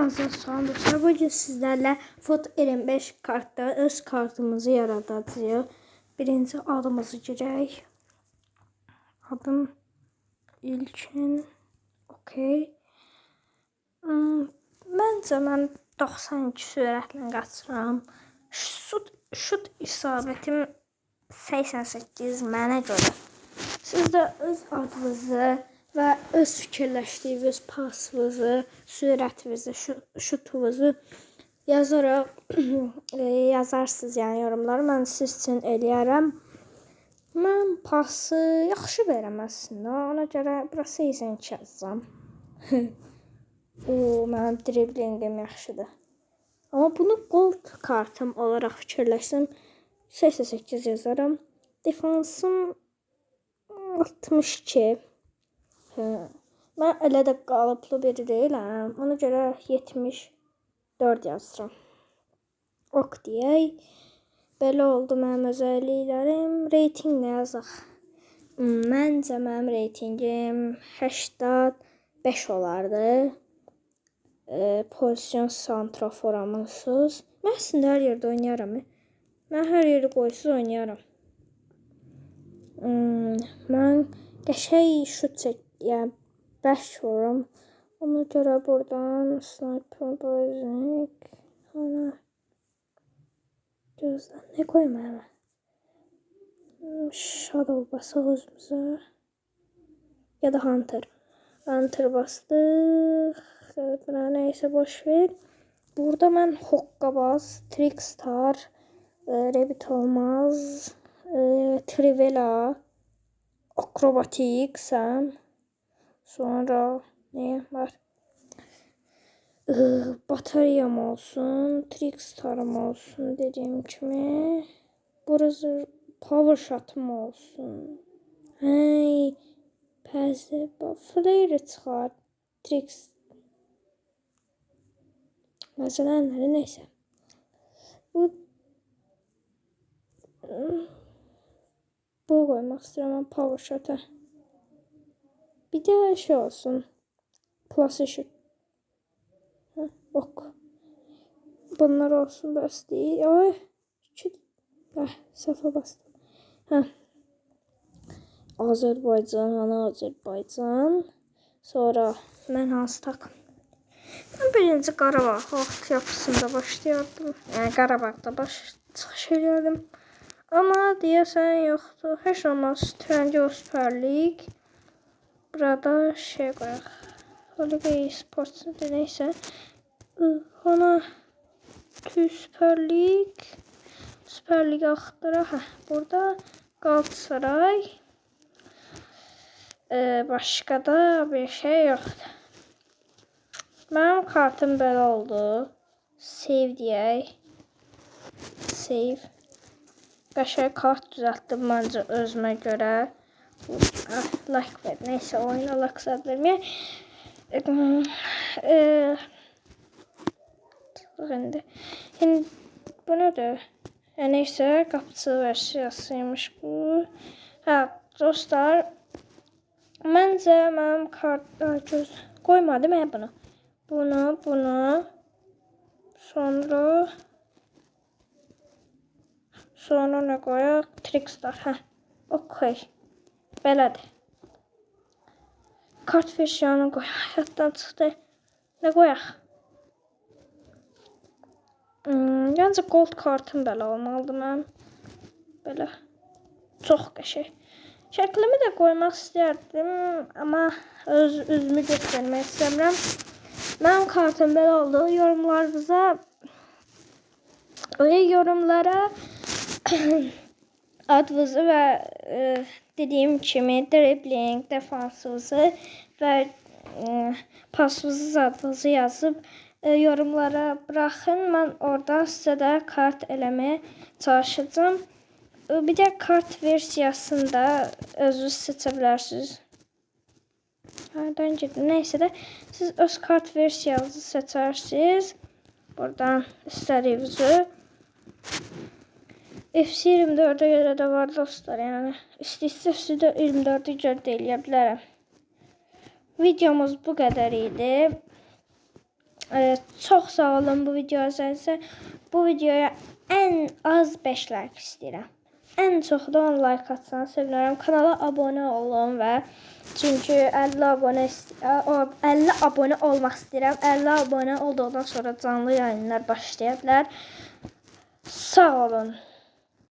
Hamınıza salam dostlar. Bugün sizlərlə Foto 25 kartda öz kartımızı yaradacağıq. Birinci adımızı girək. Adım İlkin. Okey. Məncə mən 92 sürətlə qaçıram. Şut isabətim 88 mənə görə. Siz də öz adınızı və öz fikirləşdiyiniz pasınızı, sürətinizi, şutunuzu yazaraq yazarsınız yəni yorumlara. Mən siz üçün eləyərəm. Mən pası yaxşı verəm əslində. Ona görə bura 82 yazacağam. Mənim driblingim yaxşıdır. Amma bunu gold kartım olaraq fikirləşsəm 88 yazaram. Defansım 62. Mən elə də qalıblı biri deyiləm. Ona görə 74 yazıram. Ok deyək. Belə oldu mənim özəlliklərim. Reyting nə yazaq? Məncə mənim reytingim 85 olardı. Pozisyon santraforamınsız. Mən əslində hər yerdə oynayaram. Mən hər yeri qoysuz oynayaram. Mən qəşəng şut çək, yəni bərk vururam. Ona görə buradan sniper boyzik. Ona gözlə. Nə qoyum həmə? Shadow basaq özümüzə. Ya da Hunter. Hunter bastıq. Buna neysə boş ver. Burada mən Hokkabaz, Trickstar, Rabbit olmaz, Trivela, Akrobatik, Sam. Sonra ne var? Bataryam olsun, Trickstar'ım olsun dediğim kimi. Burası Power Shot'um olsun. Hey, pəsə, flare çıxar. Tricks. Məsələnləri neysə. Bu koymaq istəyirəm Power Shot'a. Bir də şey olsun. Plus ışık. Ok. Bunlar olsun bəs deyil. Ay. Səhvə bastım. Azərbaycan. Sonra mən hansı takım? Mən birinci Qarabağ vaxt yapısında başlayardım. Yəni Qarabağda çıxış edirdim. Amma deyəsən yoxdur. Heç olmaz. Trendyol Süper Lig. Burada şey qoyaq. Liga e-sports neysə. Ona Süper Lig. Süper Lig axtaraq. Burada Galatasaray. Başqa da bir şey yoxdur. Mənim kartım belə oldu. Save deyək. Save. Qəşəng kart düzəltdim məncə özümə görə. Like ver. Neysə oyuna like verməyək. Şimdi bu nədir? Neysə qapıçı versiyasıymış bu. Dostlar. Məncə mənim kart qoymadım bunu. Bunu. Sonra nə qoyaq? Trickstar. Okey. Belədir. Kart versiyonu qoyaq. Yaddan çıxdı. Nə qoyaq? Məncə gold kartım belə olmalıdır mənim. Belə. Çox qəşəng. Şəklimi də qoymaq istərdim. Amma özümü göstərmək istəmirəm. Mənim kartım belə oldu. Yorumlara adınızı və dediyim kimi dribbling, defansınızı və pasınızı adınızı yazıb yorumlara buraxın. Mən orada sizə də kart eləməyə çalışacağım. Bir də kart versiyasında özünüz seçə bilərsiniz. Nereden girdim? Neyse de siz öz kart versiyanızı seçersiniz. Buradan istediğinizi. FC24'e göre de var dostlar yani. İstəyirsə də 24'ü görə də eləyə bilərəm. Videomuz bu qədər idi. Çox sağ olun bu videoya isə. Bu videoya ən az 5 like istəyirəm. Ən çox da 10 like atsanız sevinirim. Kanala abunə olun və çünki 50 abunə olmaq istəyirəm. 50 abunə olduqdan sonra canlı yayınlar başlaya bilər. Sağ olun.